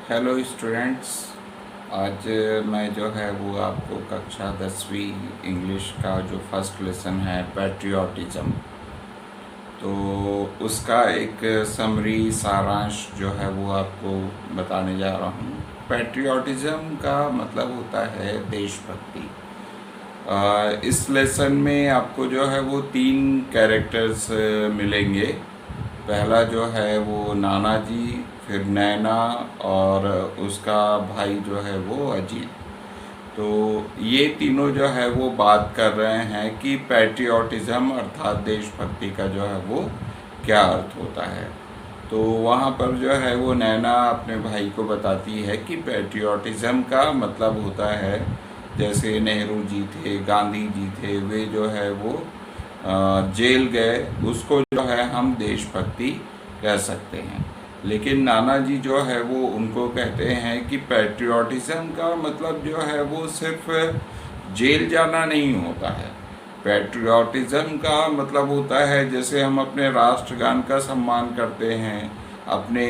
Hello students. आज मैं जो है वो आपको कक्षा 10वीं इंग्लिश का जो फर्स्ट लेसन है पैट्रियोटिज़म, तो उसका एक समरी सारांश जो है वो आपको बताने जा रहा हूँ। पैट्रियोटिज़म का मतलब होता है देशभक्ति। इस लेसन में आपको जो है वो 3 कैरेक्टर्स मिलेंगे। पहला जो है वो नाना जी, फिर नैना और उसका भाई जो है वो अजीत। तो ये तीनों जो है वो बात कर रहे हैं कि पैट्रियोटिज़म अर्थात देशभक्ति का जो है वो क्या अर्थ होता है। तो वहाँ पर जो है वो नैना अपने भाई को बताती है कि पैट्रियोटिज़म का मतलब होता है, जैसे नेहरू जी थे, गांधी जी थे, वे जो है वो जेल गए, उसको जो है हम देशभक्ति कह सकते हैं। लेकिन नाना जी जो है वो उनको कहते हैं कि पैट्रियोटिज़म का मतलब जो है वो सिर्फ जेल जाना नहीं होता है। पैट्रियोटिज़म का मतलब होता है जैसे हम अपने राष्ट्रगान का सम्मान करते हैं, अपने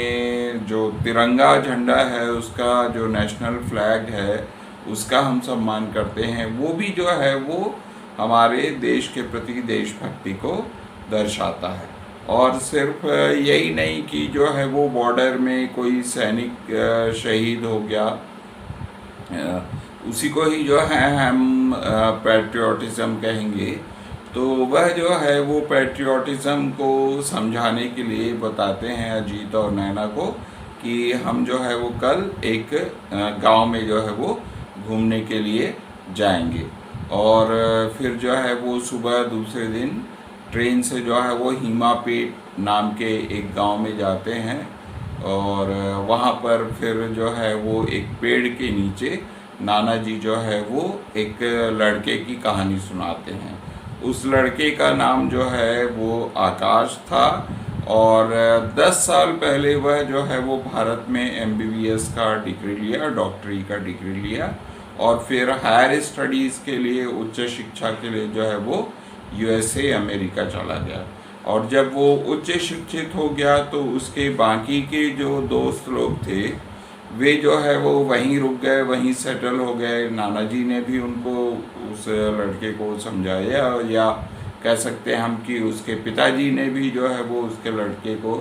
जो तिरंगा झंडा है उसका, जो नेशनल फ्लैग है उसका हम सम्मान करते हैं, वो भी जो है वो हमारे देश के प्रति देशभक्ति को दर्शाता है। और सिर्फ यही नहीं कि जो है वो बॉर्डर में कोई सैनिक शहीद हो गया, उसी को ही जो है हम पैट्रियोटिज़म कहेंगे। तो वह जो है वो पैट्रियोटिज़म को समझाने के लिए बताते हैं अजीत और नैना को कि हम जो है वो कल एक गांव में जो है वो घूमने के लिए जाएंगे। और फिर जो है वो सुबह दूसरे दिन ट्रेन से जो है वो हीमापेट नाम के एक गांव में जाते हैं। और वहाँ पर फिर जो है वो एक पेड़ के नीचे नाना जी जो है वो एक लड़के की कहानी सुनाते हैं। उस लड़के का नाम जो है वो आकाश था और 10 साल पहले वह जो है वो भारत में MBBS का डिग्री लिया, डॉक्टरी का डिग्री लिया और फिर हायर स्टडीज़ के लिए, उच्च शिक्षा के लिए जो है वो USA अमेरिका चला गया। और जब वो उच्च शिक्षित हो गया तो उसके बाकी के जो दोस्त लोग थे वे जो है वो वहीं रुक गए, वहीं सेटल हो गए। नाना जी ने भी उनको, उस लड़के को समझाया, या कह सकते हैं हम कि उसके पिताजी ने भी जो है वो उसके लड़के को,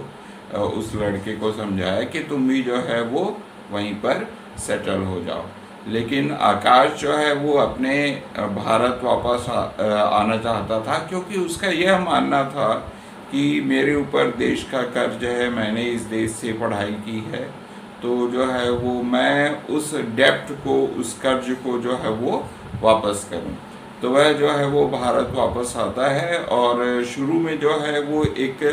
उस लड़के को समझाया कि तुम भी जो है वो वहीं पर सेटल हो जाओ। लेकिन आकाश जो है वो अपने भारत वापस आना चाहता था, क्योंकि उसका यह मानना था कि मेरे ऊपर देश का कर्ज है, मैंने इस देश से पढ़ाई की है, तो जो है वो मैं उस डेप्ट को, उस कर्ज को जो है वो वापस करूं। तो वह जो है वो भारत वापस आता है और शुरू में जो है वो एक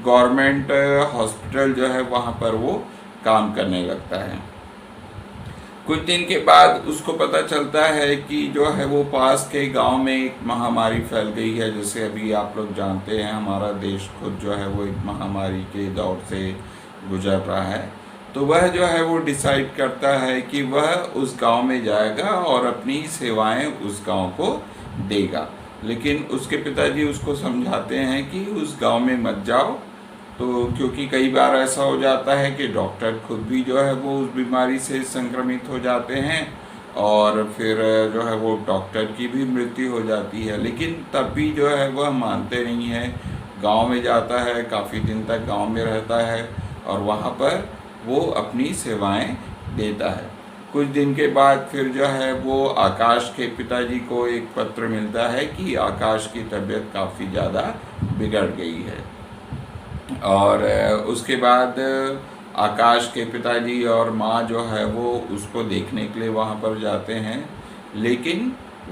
गवर्नमेंट हॉस्पिटल जो है वहाँ पर वो काम करने लगता है। कुछ दिन के बाद उसको पता चलता है कि जो है वो पास के गांव में एक महामारी फैल गई है। जैसे अभी आप लोग जानते हैं हमारा देश खुद जो है वो एक महामारी के दौर से गुजर रहा है। तो वह जो है वो डिसाइड करता है कि वह उस गांव में जाएगा और अपनी सेवाएं उस गांव को देगा। लेकिन उसके पिताजी उसको समझाते हैं कि उस गांव में मत जाओ, तो क्योंकि कई बार ऐसा हो जाता है कि डॉक्टर खुद भी जो है वो उस बीमारी से संक्रमित हो जाते हैं और फिर जो है वो डॉक्टर की भी मृत्यु हो जाती है। लेकिन तब भी जो है वह मानते नहीं है, गांव में जाता है, काफ़ी दिन तक गांव में रहता है और वहाँ पर वो अपनी सेवाएं देता है। कुछ दिन के बाद फिर जो है वो आकाश के पिताजी को एक पत्र मिलता है कि आकाश की तबीयत काफ़ी ज़्यादा बिगड़ गई है। और उसके बाद आकाश के पिताजी और माँ जो है वो उसको देखने के लिए वहाँ पर जाते हैं, लेकिन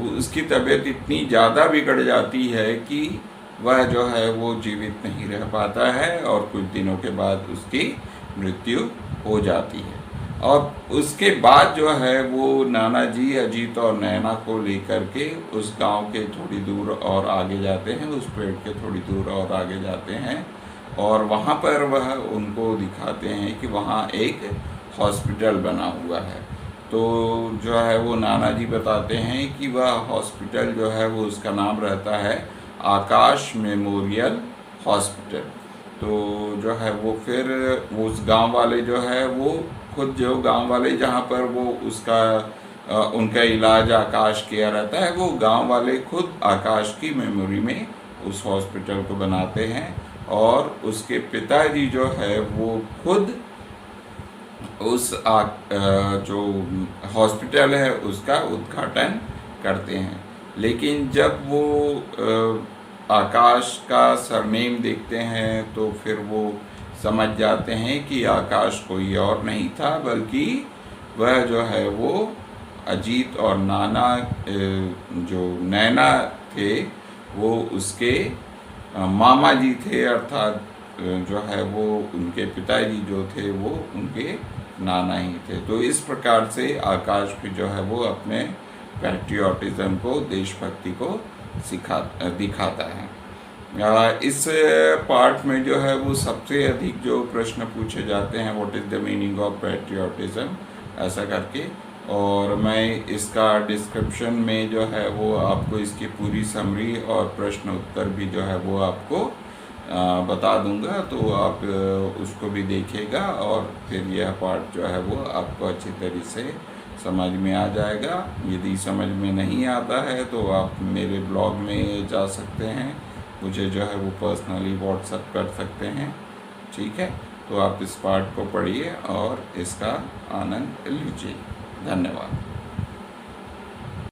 उसकी तबीयत इतनी ज़्यादा बिगड़ जाती है कि वह जो है वो जीवित नहीं रह पाता है और कुछ दिनों के बाद उसकी मृत्यु हो जाती है। और उसके बाद जो है वो नाना जी अजीत और नैना को लेकर के उस गांव के थोड़ी दूर और आगे जाते हैं, उस पेड़ के थोड़ी दूर और आगे जाते हैं और वहाँ पर वह उनको दिखाते हैं कि वहाँ एक हॉस्पिटल बना हुआ है। तो जो है वो नाना जी बताते हैं कि वह हॉस्पिटल जो है वो, उसका नाम रहता है आकाश मेमोरियल हॉस्पिटल। तो जो है वो फिर उस गांव वाले जो है वो खुद, जो गांव वाले जहाँ पर वो उसका उनका इलाज आकाश किया रहता है, वो गांव वाले खुद आकाश की मेमोरी में उस हॉस्पिटल को बनाते हैं और उसके पिताजी जो है वो खुद उस जो हॉस्पिटल है उसका उद्घाटन करते हैं। लेकिन जब वो आकाश का सरनेम देखते हैं तो फिर वो समझ जाते हैं कि आकाश कोई और नहीं था, बल्कि वह जो है वो अजीत और नाना, जो नैना थे वो उसके मामा जी थे, अर्थात जो है वो उनके पिताजी जो थे वो उनके नाना ही थे। तो इस प्रकार से आकाश भी जो है वो अपने पैट्रियोटिज्म को, देशभक्ति को दिखाता है। इस पार्ट में जो है वो सबसे अधिक जो प्रश्न पूछे जाते हैं, what is the meaning of patriotism, ऐसा करके। और मैं इसका डिस्क्रिप्शन में जो है वो आपको इसकी पूरी समरी और प्रश्न उत्तर भी जो है वो आपको बता दूंगा, तो आप उसको भी देखिएगा और फिर यह पार्ट जो है वो आपको अच्छी तरीके से समझ में आ जाएगा। यदि समझ में नहीं आता है तो आप मेरे ब्लॉग में जा सकते हैं, मुझे जो है वो पर्सनली व्हाट्सएप कर सकते हैं, ठीक है। तो आप इस पार्ट को पढ़िए और इसका आनंद लीजिए। धन्यवाद।